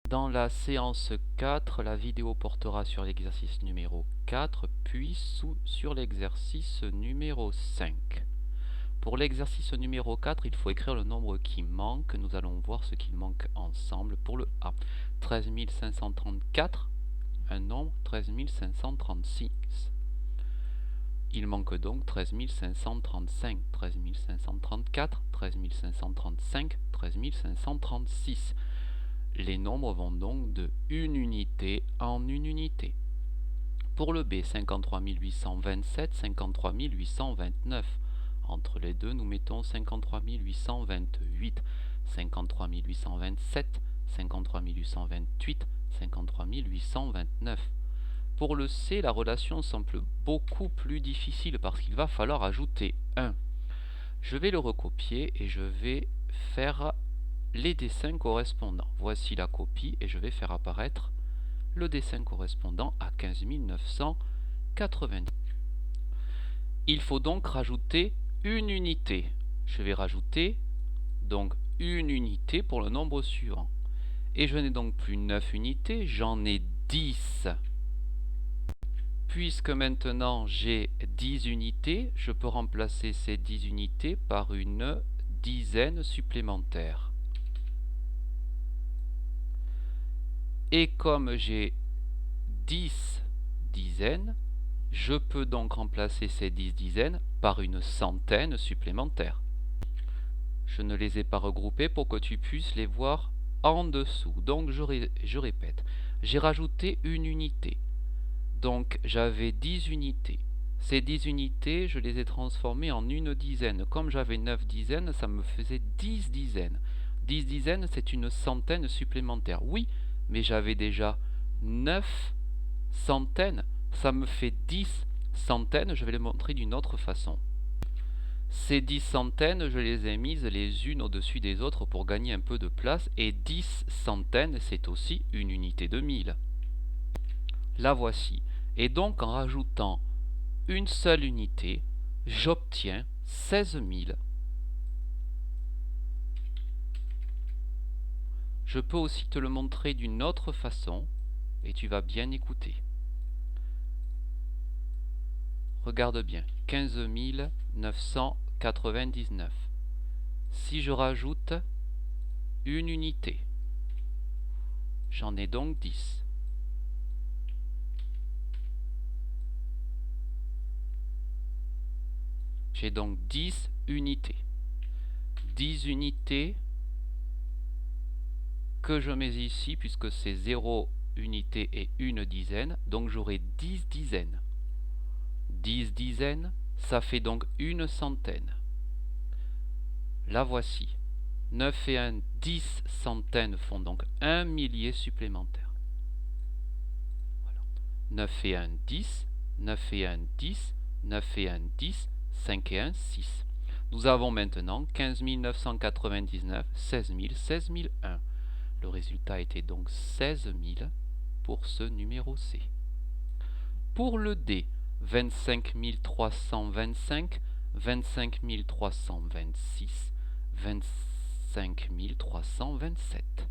Dans la séance 4, la vidéo portera sur l'exercice numéro 4, puis sur l'exercice numéro 5. Pour l'exercice numéro 4, il faut écrire le nombre qui manque. Nous allons voir ce qu'il manque ensemble. Pour le A, 13 534, un nombre 13 536. Il manque donc 13 535, 13 534, 13 535, 13 536. Les nombres vont donc de une unité en une unité. Pour le B, 53 827, 53 829. Entre les deux, nous mettons 53 828, 53 827, 53 828, 53 829. Pour le C, la relation semble beaucoup plus difficile parce qu'il va falloir ajouter 1. Je vais le recopier et je vais faire les dessins correspondants. Voici la copie et je vais faire apparaître le dessin correspondant à 15 990. Il faut donc rajouter une unité. Je vais rajouter donc une unité pour le nombre suivant. Et je n'ai donc plus 9 unités, j'en ai 10. Puisque maintenant j'ai 10 unités, je peux remplacer ces 10 unités par une dizaine supplémentaire. Et comme j'ai 10 dizaines, je peux donc remplacer ces 10 dizaines par une centaine supplémentaire. Je ne les ai pas regroupées pour que tu puisses les voir en dessous. Donc je répète, j'ai rajouté une unité. Donc j'avais 10 unités. Ces 10 unités, je les ai transformées en une dizaine. Comme j'avais 9 dizaines, ça me faisait 10 dizaines. 10 dizaines, c'est une centaine supplémentaire. Oui, mais j'avais déjà 9 centaines. Ça me fait 10 centaines. Je vais le montrer d'une autre façon. Ces 10 centaines, je les ai mises les unes au-dessus des autres pour gagner un peu de place. Et 10 centaines, c'est aussi une unité de 1000. La voici. Et donc en rajoutant une seule unité, j'obtiens 16 000. Je peux aussi te le montrer d'une autre façon, et tu vas bien écouter. Regarde bien, 15 999. Si je rajoute une unité, j'en ai donc 10. J'ai donc 10 unités. 10 unités que je mets ici, puisque c'est 0 unité et une dizaine, donc j'aurai 10 dizaines. 10 dizaines, ça fait donc une centaine. La voici. 9 et 1, 10 centaines font donc un millier supplémentaire. Voilà. 9 et 1, 10. 9 et 1, 10. 9 et 1, 10. 5 et 1, 6. Nous avons maintenant 15 999, 16 000, 16 001. Le résultat était donc 16 000 pour ce numéro C. Pour le D, 25 325, 25 326, 25 327.